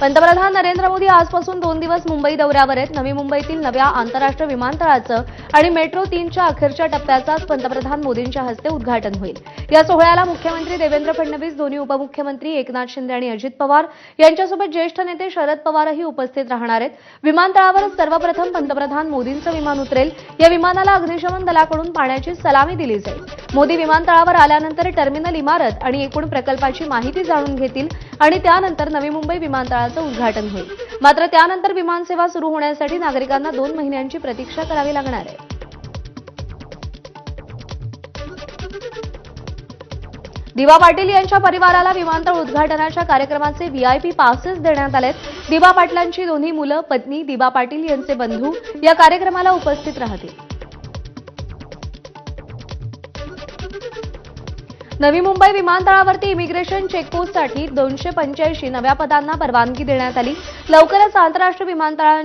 पंतप्रधान नरेंद्र मोदी आजपासून 2 दिवस मुंबई दौऱ्यावर आहेत. नवी मुंबईतील नव्या आंतरराष्ट्रीय विमानतळाचं आणि मेट्रो 3च्या अखेरच्या टप्प्याचं आज पंतप्रधान मोदींच्या हस्ते उद्घाटन होईल. या सोहळ्याला मुख्यमंत्री देवेंद्र फडणवीस, दोन्ही उपमुख्यमंत्री एकनाथ शिंदे आणि अजित पवार यांच्यासोबत ज्येष्ठ नेते शरद पवारही उपस्थित राहणार आहेत. विमानतळावर सर्वप्रथम पंतप्रधान मोदींचं विमान उतरेल. या विमानाला अग्निशमन दलाकडून पाण्याची सलामी दिली जाईल. मोदी विमानतळावर आल्यानंतर टर्मिनल इमारत आणि एकूण प्रकल्पाची माहिती जाणून घेतील आणि त्यानंतर नवी मुंबई विमानतळाचं उद्घाटन होईल. मात्र त्यानंतर विमानसेवा सुरू होण्यासाठी नागरिकांना 2 महिन्यांची प्रतीक्षा करावी लागणार आहे. दिवा पाटील यांच्या परिवाराला विमानतळ उद्घाटनाच्या कार्यक्रमाचे व्हीआयपी पासेस देण्यात आलेत. दिवा पाटलांची दोन्ही मुलं, पत्नी, दिवा पाटील यांचे बंधू या कार्यक्रमाला उपस्थित राहतील. नवी मुंबई विमानतळावरती इमिग्रेशन चेकपोस्टसाठी 285 नव्या पदांना परवानगी देण्यात आली. लवकरच आंतरराष्ट्रीय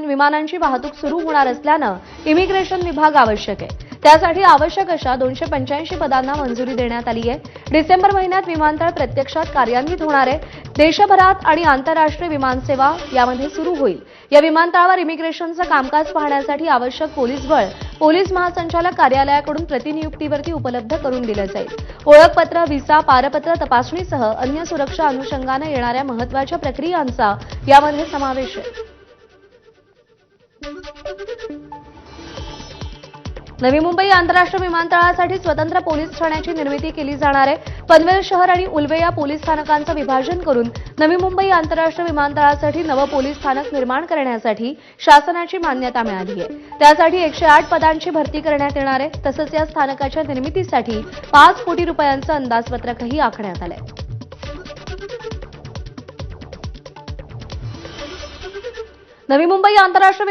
विमानांची वाहतूक सुरू होणार असल्यानं इमिग्रेशन विभाग आवश्यक आहे. त्यासाठी आवश्यक अशा 285 पदांना मंजुरी देण्यात आली आहे. डिसेंबर महिन्यात विमानतळ प्रत्यक्षात कार्यान्वित होणार आहे. देशभरात आणि आंतरराष्ट्रीय विमानसेवा यामध्ये सुरू होईल. या विमानतळावर इमिग्रेशनचं कामकाज पाहण्यासाठी आवश्यक पोलीस बळ पोलीस महासंचालक कार्यालयाकडून प्रतिनियुक्तीवरती उपलब्ध करून दिलं जाईल. ओळखपत्र, व्हिसा, पारपत्र तपासणीसह अन्य सुरक्षा अनुषंगाने येणाऱ्या महत्त्वाच्या प्रक्रियांचा यामध्ये समावेश आहे. नवी मुंबई आंतरराष्ट्रीय विमानतळासाठी स्वतंत्र पोलीस ठाण्याची निर्मिती केली जाणार आहे. पनवेल शहर आणि उल्वे या पोलीस स्थानकांचं विभाजन करून नवी मुंबई आंतरराष्ट्रीय विमानतळासाठी नवं पोलीस स्थानक निर्माण करण्यासाठी शासनाची मान्यता मिळाली आहे. त्यासाठी 108 पदांची भरती करण्यात येणार आहे. तसंच या स्थानकाच्या निर्मितीसाठी 5 कोटी रुपयांचं अंदाजपत्रकही आखण्यात आलंय. नवी मुंबई आंतरराष्ट्रीय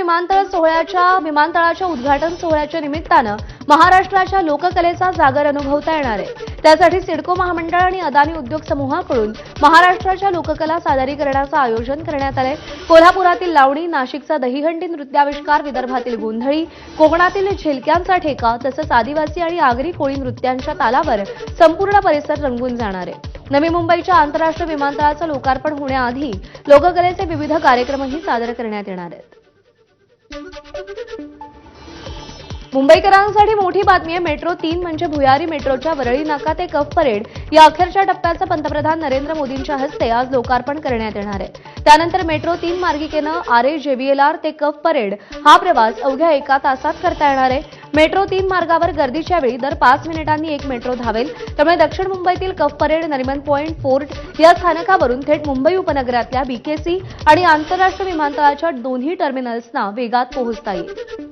विमानतळाच्या उद्घाटन सोहळ्याच्या निमित्तानं महाराष्ट्राच्या लोककलेचा जागर अनुभवता येणार आहे. त्यासाठी सिडको महामंडळ आणि अदानी उद्योग समूहाकडून महाराष्ट्राच्या लोककला सादरीकरणाचं आयोजन करण्यात आलंय. कोल्हापुरातील लावणी, नाशिकचा दहीहंडी नृत्याविष्कार, विदर्भातील गोंधळी, कोकणातील झेलक्यांचा ठेका तसंच आदिवासी आणि आगरी कोळी नृत्यांच्या तालावर संपूर्ण परिसर रंगून जाणार आहे. नवी मुंबईच्या आंतरराष्ट्रीय विमानतळाचं लोकार्पण होण्याआधी लोककलेचे विविध कार्यक्रमही सादर करण्यात येणार आहेत. मुंबईकरांसाठी मोठी बातमी आहे. मेट्रो 3 म्हणजे भुयारी मेट्रोच्या वरळी नाका ते कफ परेड या अखेरच्या टप्प्याचं पंतप्रधान नरेंद्र मोदींच्या हस्ते आज लोकार्पण करण्यात येणार आहे. त्यानंतर मेट्रो 3 मार्गिकेनं RAJBLR ते कफ परेड हा प्रवास अवघ्या 1 तासात करता येणार आहे. मेट्रो 3 मार्गावर गर्दीच्या वेळी दर 5 मिनिटांनी एक मेट्रो धावेल. त्यामुळे दक्षिण मुंबईतील कफ परेड, नरिमन पॉइंट, फोर्ट या स्थानकावरून थेट मुंबई उपनगरातल्या BKC आणि आंतरराष्ट्रीय विमानतळाच्या दोन्ही टर्मिनल्सना वेगात पोहोचता येईल.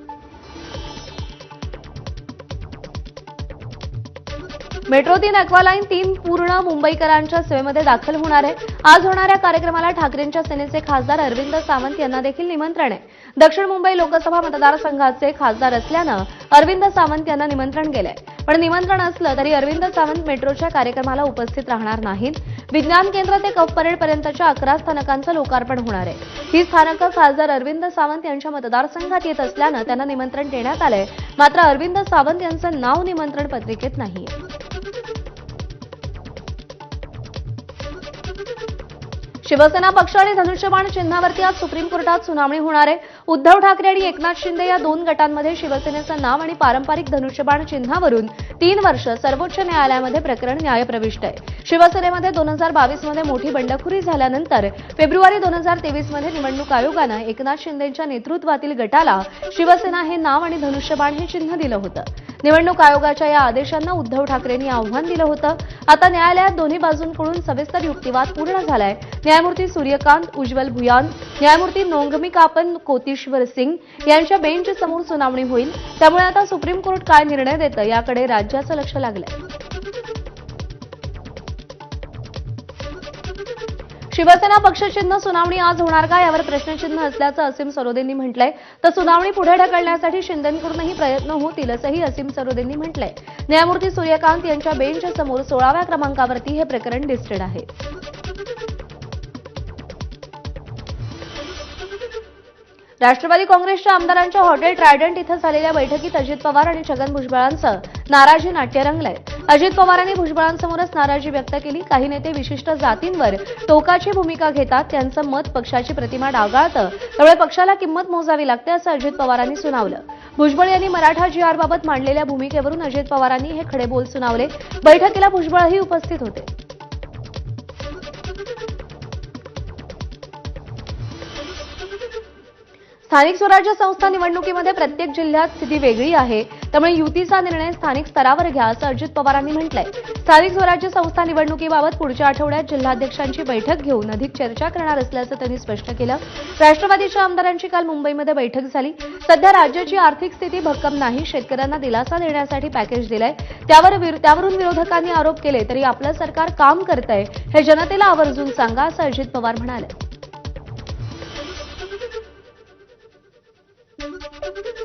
मेट्रो 3 अक्वालाईन 3 पूर्ण मुंबईकरांच्या सेवेमध्ये दाखल होणार आहे. आज होणाऱ्या कार्यक्रमाला ठाकरेंच्या सेनेचे खासदार अरविंद सावंत यांना देखील निमंत्रण आहे. दक्षिण मुंबई लोकसभा मतदारसंघाचे खासदार असल्यानं अरविंद सावंत यांना निमंत्रण गेलंय. पण निमंत्रण असलं तरी अरविंद सावंत मेट्रोच्या कार्यक्रमाला उपस्थित राहणार नाहीत. विज्ञान केंद्र ते कफ परेड पर्यंतच्या 11 स्थानकांचं लोकार्पण होणार आहे. ही स्थानकं खासदार अरविंद सावंत यांच्या मतदारसंघात येत असल्यानं त्यांना निमंत्रण देण्यात आलंय. मात्र अरविंद सावंत यांचं नाव निमंत्रण पत्रिकेत नाहीये. शिवसेना पक्ष आणि धनुष्यबाण चिन्हावरती आज सुप्रीम कोर्टात सुनावणी होणार आहे. उद्धव ठाकरे आणि एकनाथ शिंदे या 2 गटांमध्ये शिवसेनेचं नाव आणि पारंपरिक धनुष्यबाण चिन्हावरून 3 वर्ष सर्वोच्च न्यायालयामध्ये प्रकरण न्यायप्रविष्ट आहे. शिवसेनेमध्ये 2022 मध्ये मोठी बंडखोरी झाल्यानंतर फेब्रुवारी 2023 मध्ये निवडणूक आयोगानं एकनाथ शिंदेंच्या नेतृत्वातील गटाला शिवसेना हे नाव आणि धनुष्यबाण हे चिन्ह दिलं होतं. निवडणूक आयोगाच्या या आदेशांना उद्धव ठाकरेंनी आव्हान दिलं होतं. आता न्यायालयात दोन्ही बाजूंकडून सविस्तर युक्तिवाद पूर्ण झालाय. न्यायमूर्ती सूर्यकांत, उज्ज्वल भुयान, न्यायमूर्ती नोंगमिकापन कोतीश्वर सिंग यांच्या बेंच समोर सुनावणी होईल. त्यामुळे आता सुप्रीम कोर्ट काय निर्णय देतं याकडे राज्याचं लक्ष लागलंय. शिवसेना पक्षचिन्ह सुनावणी आज होणार का यावर प्रश्नचिन्ह असल्याचं असीम सरोदेंनी म्हटलंय. तर सुनावणी पुढे ढकलण्यासाठी शिंदेंकडूनही प्रयत्न होतील असंही असीम सरोदेंनी म्हटलंय. न्यायमूर्ती सूर्यकांत यांच्या बेंच समोर 16व्या क्रमांकावरती हे प्रकरण लिस्टेड आहे. राष्ट्रवादी काँग्रेसच्या आमदारांच्या हॉटेल ट्रायडंट इथं झालेल्या बैठकीत अजित पवार आणि छगन भुजबळांचं नाराजी नाट्य रंगलंय. अजित पवारांनी भुजबळांसमोरच नाराजी व्यक्त केली. काही नेते विशिष्ट जातींवर टोकाची भूमिका घेतात, त्यांचं मत पक्षाची प्रतिमा डागाळतं, त्यामुळे पक्षाला किंमत मोजावी लागते असं अजित पवारांनी सुनावलं. भुजबळ यांनी मराठा जी-आरबाबत मांडलेल्या भूमिकेवरून अजित पवारांनी हे खडे बोल सुनावले. बैठकीला भुजबळही उपस्थित होते. स्थानिक स्वराज्य संस्था निवडणुकीमध्ये प्रत्येक जिल्ह्यात स्थिती वेगळी आहे, त्यामुळे युतीचा निर्णय स्थानिक स्तरावर घ्या असं अजित पवारांनी म्हटलंय. स्थानिक स्वराज्य संस्था निवडणुकीबाबत पुढच्या आठवड्यात जिल्हाध्यक्षांची बैठक घेऊन अधिक चर्चा करणार असल्याचं त्यांनी स्पष्ट केलं. राष्ट्रवादीच्या आमदारांची काल मुंबईमध्ये बैठक झाली. सध्या राज्याची आर्थिक स्थिती भक्कम नाही, शेतकऱ्यांना दिलासा देण्यासाठी पॅकेज दिलंय. त्यावरून विरोधकांनी आरोप केले तरी आपलं सरकार काम करतंय हे जनतेला आवर्जून सांगा असं अजित पवार म्हणाले.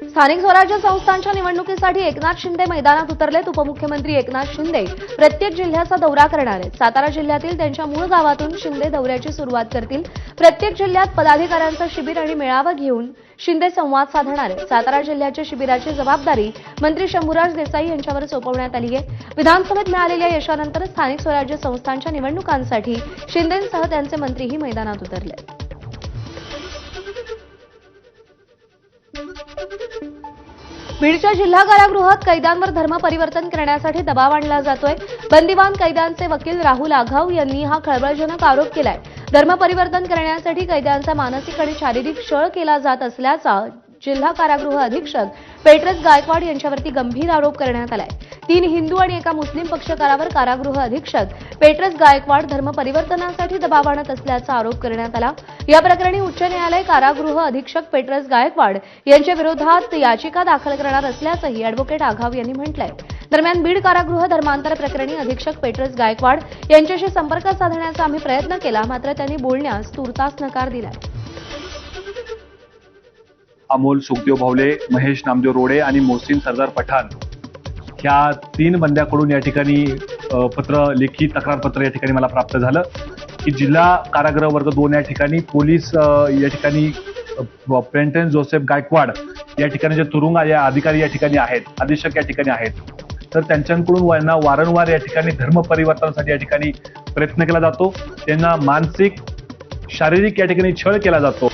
स्थानिक स्वराज्य संस्थांच्या निवडणुकीसाठी एकनाथ शिंदे मैदानात उतरलेत. उपमुख्यमंत्री एकनाथ शिंदे प्रत्येक जिल्ह्याचा दौरा करणार आहेत. सातारा जिल्ह्यातील त्यांच्या मूळ गावातून शिंदे दौऱ्याची सुरुवात करतील. प्रत्येक जिल्ह्यात पदाधिकाऱ्यांचं शिबिर आणि मेळावा घेऊन शिंदे संवाद साधणार आहेत. सातारा जिल्ह्याच्या शिबिराची जबाबदारी मंत्री शंभूराज देसाई यांच्यावर सोपवण्यात आली आहे. विधानसभेत मिळालेल्या यशानंतर स्थानिक स्वराज्य संस्थांच्या निवडणुकांसाठी शिंदेंसह त्यांचे मंत्रीही मैदानात उतरले. बीडच्या जिल्हा कारागृहात कैद्यांवर धर्मपरिवर्तन करण्यासाठी दबाव आणला जातोय. बंदिवान कैद्यांचे वकील राहुल आघाव यांनी हा खळबळजनक आरोप केलाय. धर्मपरिवर्तन करण्यासाठी कैद्यांचा मानसिक आणि शारीरिक छळ केला जात असल्याचा जिल्हा कारागृह अधीक्षक पेट्रस गायकवाड यांच्यावरती गंभीर आरोप करण्यात आलाय. 3 हिंदू आणि एका मुस्लिम पक्षकारावर कारागृह अधीक्षक पेट्रस गायकवाड धर्मपरिवर्तनासाठी दबाव आणत असल्याचा आरोप करण्यात आला. या प्रकरणी उच्च न्यायालय कारागृह अधीक्षक पेट्रस गायकवाड यांच्या विरोधात याचिका दाखल करणार असल्याचंही अॅडव्होकेट आघाव यांनी म्हटलंय. दरम्यान बीड कारागृह धर्मांतर प्रकरणी अधीक्षक पेट्रस गायकवाड यांच्याशी संपर्क साधण्याचा आम्ही प्रयत्न केला, मात्र त्यांनी बोलण्यास तूर्तास नकार दिला. अमोल सुखदेव भावले, महेश नामदेव रोडे आणि मोहसिन सरदार पठाण ह्या 3 बंद्याकडून या ठिकाणी लेखी तक्रारपत्र या ठिकाणी मला प्राप्त झालं की जिल्हा कारागृह वर्ग 2 या ठिकाणी पोलीस या ठिकाणी पेंटन जोसेफ गायकवाड या ठिकाणी जे तुरुंग अधिकारी या ठिकाणी आहेत, अधीक्षक या ठिकाणी आहेत, तर त्यांच्याकडून वारंवार या ठिकाणी धर्म परिवर्तनासाठी या ठिकाणी प्रयत्न केला जातो. त्यांना मानसिक शारीरिक या ठिकाणी छळ केला जातो.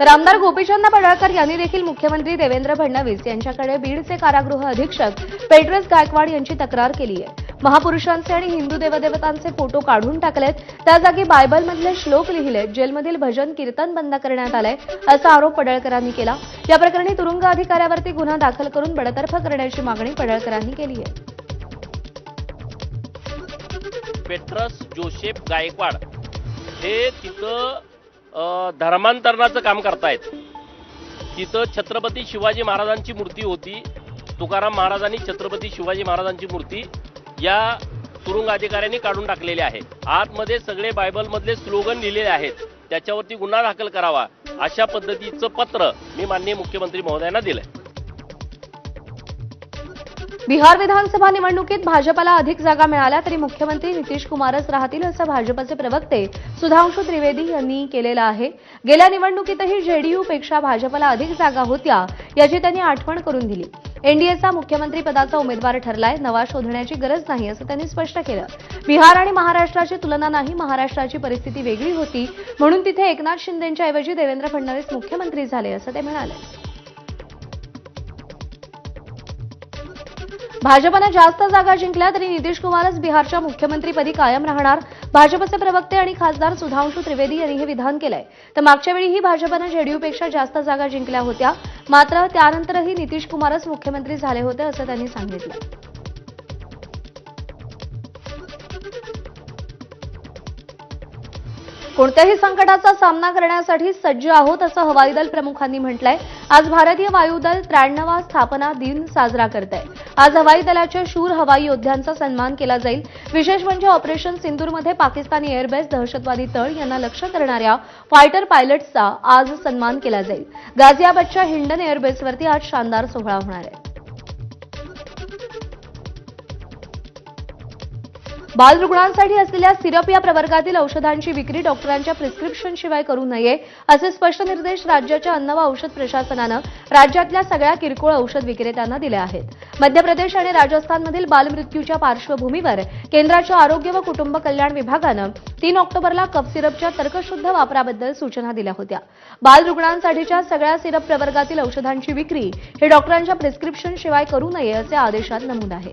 तर आमदार गोपीचंद पडळकर यांनी देखील मुख्यमंत्री देवेंद्र फडणवीस यांच्याकडे बीडचे कारागृह अधीक्षक पेट्रस गायकवाड यांची तक्रार केली आहे. महापुरुषांचे आणि हिंदू देवदेवतांचे फोटो काढून टाकलेत, त्या जागी बायबलमधले श्लोक लिहिलेत, जेलमधील भजन कीर्तन बंद करण्यात आलंय असा आरोप पडळकरांनी केला. या प्रकरणी तुरुंग अधिकाऱ्यावरती गुन्हा दाखल करून बडतर्फ करण्याची मागणी पडळकरांनी केली आहे. पेट्रस जोसेफ गायकवाड हे तिथं धर्मांतरणाचं काम करतायत. तिथं छत्रपती शिवाजी महाराजांची मूर्ती होती. तुकाराम महाराजांनी छत्रपती शिवाजी महाराजांची मूर्ती या तुरुंग अधिकाऱ्यांनी काढून टाकलेली आहे. आतमध्ये सगळे बायबलमधले स्लोगन लिहिलेले आहेत. त्याच्यावरती गुन्हा दाखल करावा अशा पद्धतीचं पत्र मी माननीय मुख्यमंत्री महोदयांना दिलंय. बिहार विधानसभा निवडणुकीत भाजपला अधिक जागा मिळाल्या तरी मुख्यमंत्री नितीश कुमारच राहतील असं भाजपचे प्रवक्ते सुधांशू त्रिवेदी यांनी केलेलं आहे. गेल्या निवडणुकीतही जेडीयूपेक्षा भाजपला अधिक जागा होत्या याची त्यांनी आठवण करून दिली. एनडीएचा मुख्यमंत्री पदाचा उमेदवार ठरलाय, नवा शोधण्याची गरज नाही असं त्यांनी स्पष्ट केलं. बिहार आणि महाराष्ट्राची तुलना नाही, महाराष्ट्राची परिस्थिती वेगळी होती म्हणून तिथे एकनाथ शिंदेंच्या ऐवजी देवेंद्र फडणवीस मुख्यमंत्री झाले असं ते म्हणाले. भाजपनं जास्त जागा जिंकल्या तरी नितीश कुमारच बिहारच्या मुख्यमंत्रीपदी कायम राहणार. भाजपचे प्रवक्ते आणि खासदार सुधांशू त्रिवेदी यांनी हे विधान केलंय. तर मागच्या वेळीही भाजपनं जेडीयूपेक्षा जास्त जागा जिंकल्या होत्या, मात्र त्यानंतरही नितीश कुमारच मुख्यमंत्री झाले होते असं त्यांनी सांगितलं. कोणत्याही संकटाचा सामना करण्यासाठी सज्ज आहोत असं हवाई दल प्रमुखांनी म्हटलंय. आज भारतीय वायुदल 93वा स्थापना दिन साजरा करत आहे. आज हवाई दलाच्या शूर हवाई योद्ध्यांचा सन्मान केला जाईल. विशेष म्हणजे ऑपरेशन सिंदूरमध्ये पाकिस्तानी एअरबेस, दहशतवादी तळ यांना लक्ष्य करणाऱ्या फायटर पायलट्सचा आज सन्मान केला जाईल. गाझियाबादच्या हिंडन एअरबेसवरती आज शानदार सोहळा होणार आहे. बालरुग्णांसाठी असलेल्या सिरप या प्रवर्गातील औषधांची विक्री डॉक्टरांच्या प्रिस्क्रिप्शन शिवाय करू नये असे स्पष्ट निर्देश राज्याच्या अन्न व औषध प्रशासनानं राज्यातल्या सगळ्या किरकोळ औषध विक्रेत्यांना दिले आहेत। मध्य प्रदेश आणि राजस्थानमधील बालमृत्यूच्या पार्श्वभूमीवर केंद्राच्या आरोग्य व कुटुंब कल्याण विभागानं 3 ऑक्टोबरला कफ सिरपच्या तर्कशुद्ध वापराबद्दल सूचना दिल्या होत्या। बालरुग्णांसाठीच्या सगळ्या सिरप प्रवर्गातील औषधांची विक्री हे डॉक्टरांच्या प्रिस्क्रिप्शन शिवाय करू नये असे आदेशात नमूद आहे।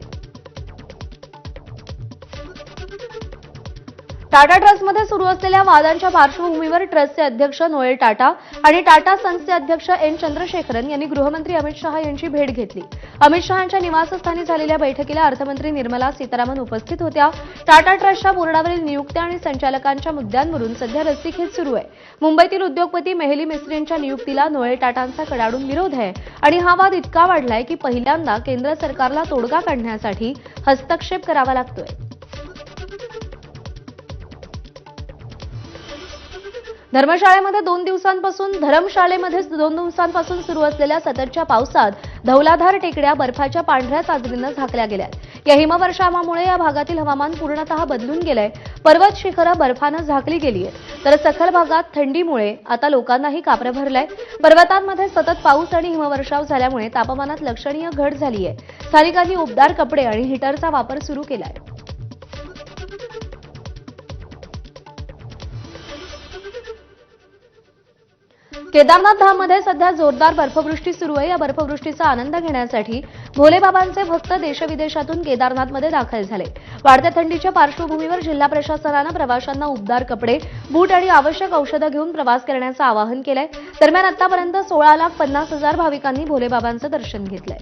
टाटा ट्रस्टमध्ये सुरू असलेल्या वादांच्या पार्श्वभूमीवर ट्रस्टचे अध्यक्ष नोएल टाटा आणि टाटा सन्सचे अध्यक्ष एन चंद्रशेखरन यांनी गृहमंत्री अमित शहा यांची भेट घेतली। अमित शहांच्या निवासस्थानी झालेल्या बैठकीला अर्थमंत्री निर्मला सीतारामन उपस्थित होत्या। टाटा ट्रस्टच्या बोर्डावरील नियुक्त्या आणि संचालकांच्या मुद्द्यांवरून सध्या रस्सीखेच सुरू आहे। मुंबईतील उद्योगपती मेहली मिस्त्रींच्या नियुक्तीला नोएल टाटांचा कडाडून विरोध आहे आणि हा वाद इतका वाढलाय की पहिल्यांदा केंद्र सरकारला तोडगा काढण्यासाठी हस्तक्षेप करावा लागतोय। धर्मशाळेमध्ये 2 दिवसांपासून सुरू असलेल्या सततच्या पावसात धौलाधार टेकड्या बर्फाच्या पांढऱ्या चादरीनं झाकल्या गेल्यात। या हिमवर्षावामुळे या भागातील हवामान पूर्णतः बदलून गेलंय। पर्वत शिखरं बर्फानं झाकली गेली आहेत, तर सखल भागात थंडीमुळे आता लोकांनाही कापरं भरलंय। पर्वतांमध्ये सतत पाऊस आणि हिमवर्षाव झाल्यामुळे तापमानात लक्षणीय घट झाली आहे। स्थानिकांनी उबदार कपडे आणि हीटरचा वापर सुरू केलाय। केदारनाथ धाममध्ये सध्या जोरदार बर्फवृष्टी सुरू आहे। या बर्फवृष्टीचा आनंद घेण्यासाठी भोलेबाबांचे भक्त देशविदेशातून केदारनाथमध्ये दाखल झाले। वाढत्या थंडीच्या पार्श्वभूमीवर जिल्हा प्रशासनानं प्रवाशांना उबदार कपडे, बूट आणि आवश्यक औषधं घेऊन प्रवास करण्याचं आवाहन केलंय। दरम्यान आतापर्यंत 16,50,000 भाविकांनी भोलेबाबांचं दर्शन घेतलंय।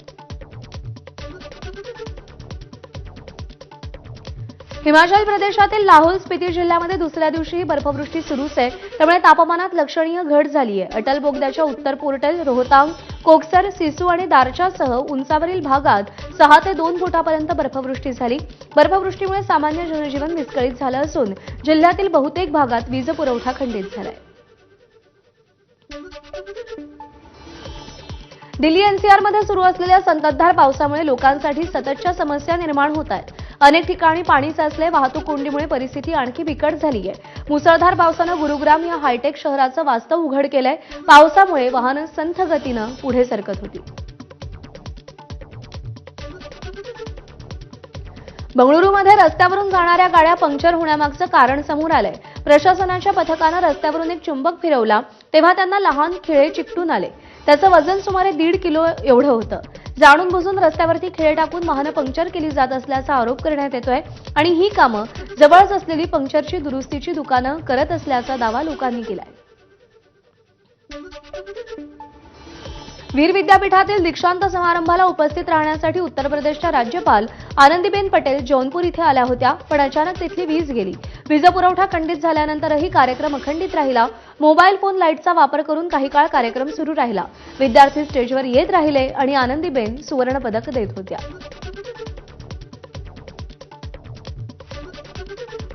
हिमाचल प्रदेशातील लाहोल स्पिती जिल्ह्यामध्ये दुसऱ्या दिवशीही बर्फवृष्टी सुरूच आहे, त्यामुळे तापमानात लक्षणीय घट झाली आहे। अटल बोगद्याच्या उत्तर पोर्टल, रोहतांग, कोकसर, सिसू आणि दारच्यासह उंचावरील भागात 6 ते 2 फुटापर्यंत बर्फवृष्टी झाली। बर्फवृष्टीमुळे सामान्य जनजीवन विस्कळीत झालं असून जिल्ह्यातील बहुतेक भागात वीज पुरवठा खंडित झालाय। दिल्ली एनसीआरमध्ये सुरू असलेल्या संततधार पावसामुळे लोकांसाठी सततच्या समस्या निर्माण होत आहेत। अनेक ठिकाणी पाणी साचले, वाहतूक कोंडीमुळे परिस्थिती आणखी बिकट झाली आहे। मुसळधार पावसानं गुरुग्राम या हायटेक शहराचं वास्तव उघड केलंय। पावसामुळे वाहनं संथ गतीनं पुढे सरकत होती। बंगळुरूमध्ये रस्त्यावरून जाणाऱ्या गाड्या पंक्चर होण्यामागचं कारण समोर आलंय। प्रशासनाच्या पथकानं रस्त्यावरून एक चुंबक फिरवला तेव्हा त्यांना लहान खिळे चिकटून आले। त्याचं वजन सुमारे 1.5 किलो एवढं होतं। जाणून बुजून रस्त्यावरती खिळे टाकून वाहनं पंक्चर केली जात असल्याचा आरोप करण्यात येतोय आणि ही कामं जवळच असलेली पंक्चरची दुरुस्तीची दुकानं करत असल्याचा दावा लोकांनी केलाय। वीर विद्यापीठातील दीक्षांत समारंभाला उपस्थित राहण्यासाठी उत्तर प्रदेशच्या राज्यपाल आनंदीबेन पटेल जौनपूर इथे आल्या होत्या, पण अचानक तिथली वीज गेली। वीज पुरवठा खंडित झाल्यानंतरही कार्यक्रम अखंडित राहिला। मोबाईल फोन लाईटचा वापर करून काही काळ कार्यक्रम सुरू राहिला। विद्यार्थी स्टेजवर येत राहिले आणि आनंदीबेन सुवर्ण पदक देत होत्या।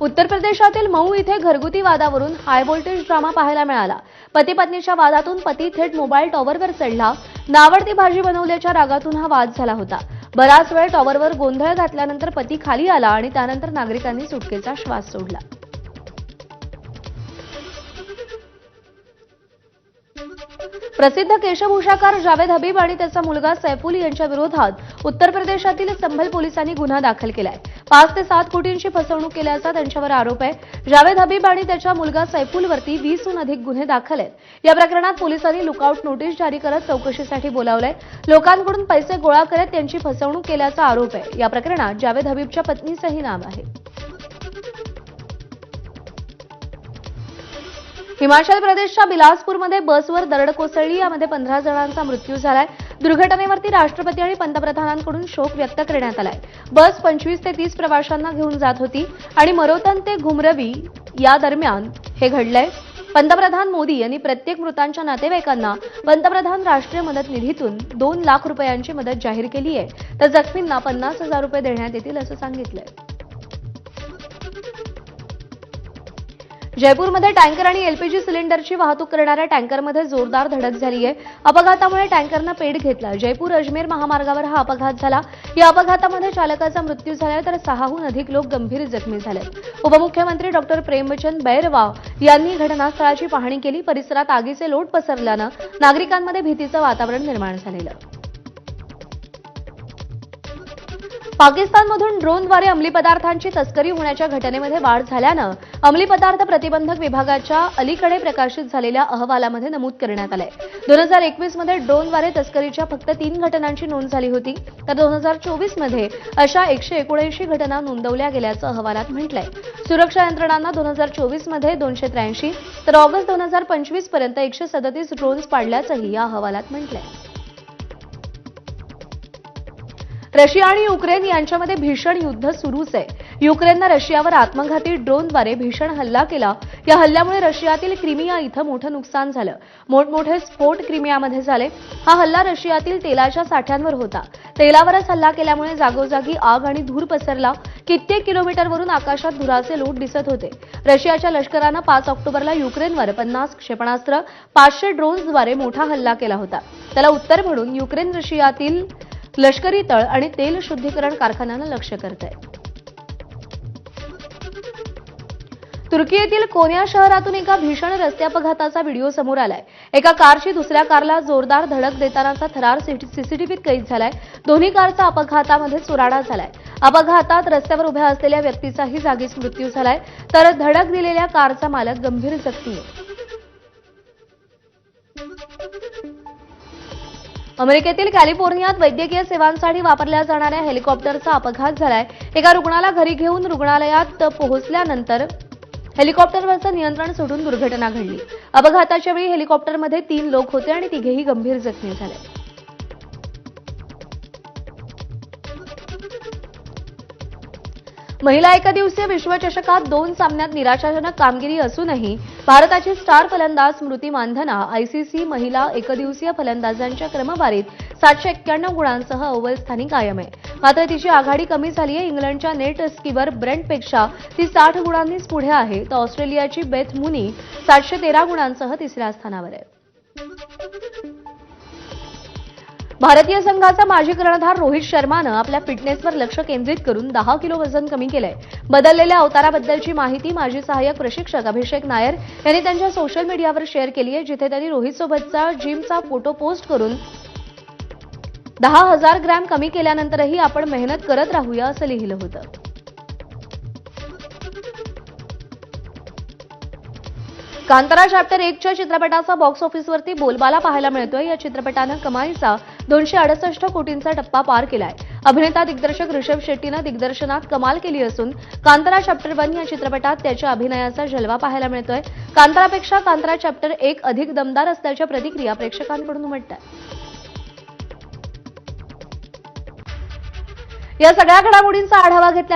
उत्तर प्रदेशातील मऊ इथे घरगुती वादावरून हाय व्होल्टेज ड्रामा पाहायला मिळाला। पती पत्नीच्या वादातून पती थेट मोबाईल टॉवरवर चढला। नावडती भाजी बनवल्याच्या रागातून हा वाद झाला होता। बराच वेळ टॉवरवर गोंधळ घातल्यानंतर पती खाली आला आणि त्यानंतर नागरिकांनी सुटकेचा श्वास सोडला। प्रसिद्ध केशभूषाकार जावेद हबीब आणि त्याचा मुलगा सैफुल यांच्या विरोधात उत्तर प्रदेशातील संभल पोलिसांनी गुन्हा दाखल केलाय। 5 ते 7 कोटींची फसवणूक केल्याचा त्यांच्यावर आरोप आहे। जावेद हबीब आणि त्याच्या मुलगा सैफुलवरती 20हून अधिक गुन्हे दाखल आहेत। या प्रकरणात पोलिसांनी लुकआउट नोटीस जारी करत चौकशीसाठी बोलावलंय। लोकांकडून पैसे गोळा करत त्यांची फसवणूक केल्याचा आरोप आहे। या प्रकरणात जावेद हबीबच्या पत्नीचंही नाव आहे। हिमाचल प्रदेशच्या बिलासपूरमध्ये बसवर दरड कोसळली, यामध्ये 15 जणांचा मृत्यू झालाय। दुर्घटनेवरती राष्ट्रपती आणि पंतप्रधानांकडून शोक व्यक्त करण्यात आलाय। बस 25 ते 30 प्रवाशांना घेऊन जात होती आणि मरोतन ते घुमरवी या दरम्यान हे घडलंय। पंतप्रधान मोदी यांनी प्रत्येक मृतांच्या नातेवाईकांना पंतप्रधान राष्ट्रीय मदत निधीतून 2 लाख रुपयांची मदत जाहीर केली आहे, तर जखमींना 50,000 रुपये देण्यात येतील असं सांगितलंय। जयपूरमध्ये टँकर आणि एलपीजी सिलेंडरची वाहतूक करणाऱ्या टँकरमध्ये जोरदार धडक झाली आहे. अपघातामुळे टँकरनं पेट घेतला. जयपूर अजमेर महामार्गावर हा अपघात झाला. या अपघातामध्ये चालकाचा मृत्यू झाला तर 6हून अधिक लोक गंभीर जखमी झाले. उपमुख्यमंत्री डॉक्टर प्रेमचंद बैरवा यांनी घटनास्थळाची पाहणी केली. परिसरात आगीचे लोट पसरल्यानं नागरिकांमध्ये भीतीचं वातावरण निर्माण झालेलं. पाकिस्तानमधून ड्रोनद्वारे अंमली पदार्थांची तस्करी होण्याच्या घटनेमध्ये वाढ झाल्यानं अंमली पदार्थ प्रतिबंधक विभागाच्या अलीकडे प्रकाशित झालेल्या अहवालामध्ये नमूद करण्यात आलंय. 2021 मध्ये ड्रोनद्वारे तस्करीच्या फक्त 3 घटनांची नोंद झाली होती, तर 2024 मध्ये अशा 179 घटना नोंदवल्या गेल्याचं अहवालात म्हटलंय. सुरक्षा यंत्रणांना 2024 मध्ये 283 तर ऑगस्ट 2025 पर्यंत 137 ड्रोन्स पाडल्याचंही या अहवालात म्हटलंय. रशिया आणि युक्रेन यांच्यामध्ये भीषण युद्ध सुरूच आहे. युक्रेननं रशियावर आत्मघाती ड्रोनद्वारे भीषण हल्ला केला. या हल्ल्यामुळे रशियातील क्रिमिया इथं मोठं नुकसान झालं. मोठमोठे स्फोट क्रिमियामध्ये झाले. हा हल्ला रशियातील तेलाच्या साठ्यांवर होता. तेलावरच हल्ला केल्यामुळे जागोजागी आग आणि धूर पसरला. कित्येक किलोमीटरवरून आकाशात धुराचे लोट दिसत होते. रशियाच्या लष्करानं 5 ऑक्टोबरला युक्रेनवर 50 क्षेपणास्त्र 500 ड्रोन्सद्वारे मोठा हल्ला केला होता. त्याला उत्तर म्हणून युक्रेन रशियातील लष्करी तळ आणि तेल शुद्धीकरण कारखान्यांना लक्ष्य करत आहे. तुर्की येथील कोन्या शहरातून एका भीषण रस्ते अपघाताचा व्हिडिओ समोर आलाय. एका कारची दुसऱ्या कारला जोरदार धडक देतानाचा थरार सीसीटीव्हीत कैद झालाय. दोन्ही कारचा अपघातामध्ये चुराडा झालाय. अपघातात रस्त्यावर उभ्या असलेल्या व्यक्तीचाही जागीच मृत्यू झालाय, तर धडक दिलेल्या कारचा मालक गंभीर जखमी आहे. अमेरिकेतील कॅलिफोर्नियात वैद्यकीय सेवांसाठी वापरल्या जाणाऱ्या हेलिकॉप्टरचा अपघात झालाय. एका रुग्णाला घरी घेऊन रुग्णालयात पोहोचल्यानंतर हेलिकॉप्टरवरचं नियंत्रण सोडून दुर्घटना घडली. अपघाताच्या वेळी हेलिकॉप्टरमध्ये 3 लोक होते आणि तिघेही गंभीर जखमी झाले. महिला एकदिवसीय विश्वचषकात 2 सामन्यात निराशाजनक कामगिरी असूनही भारताची स्टार फलंदाज स्मृती मानधना आयसीसी महिला एकदिवसीय फलंदाजांच्या क्रमवारीत 791 गुणांसह अव्वल स्थानी कायम आहे. मात्र तिची आघाडी कमी झाली आहे. इंग्लंडच्या नेट स्कीवर ब्रेंटपेक्षा ती 60 गुणांनीच पुढे आहे, तर ऑस्ट्रेलियाची बेथ मुनी 713 गुणांसह तिसऱ्या स्थानावर आहे. भारतीय संघाचा माजी कर्णधार रोहित शर्मानं आपल्या फिटनेसवर लक्ष केंद्रित करून 10 किलो वजन कमी केलंय. बदललेल्या अवताराबद्दलची माहिती माजी सहाय्यक प्रशिक्षक अभिषेक नायर यांनी त्यांच्या सोशल मीडियावर शेअर केली आहे, जिथे त्यांनी रोहितसोबतचा जिमचा फोटो पोस्ट करून 10,000 ग्रॅम कमी केल्यानंतरही आपण मेहनत करत राहूया असं लिहिलं होतं. कांतारा चॅप्टर 1च्या चित्रपटाचा बॉक्स ऑफिसवरती बोलबाला पाहायला मिळतोय. या चित्रपटानं कमाईचा 268 कोटींचा टप्पा पार केलाय. अभिनेता दिग्दर्शक ऋषभ शेट्टीनं दिग्दर्शनात कमाल केली असून कांतारा चॅप्टर 1 या चित्रपटात त्याच्या अभिनयाचा जलवा पाहायला मिळतोय. कांतारापेक्षा कांतारा चॅप्टर 1 अधिक दमदार असल्याच्या प्रतिक्रिया प्रेक्षकांकडून उमटतात. या सगळ्या घडामोडींचा आढावा घेतला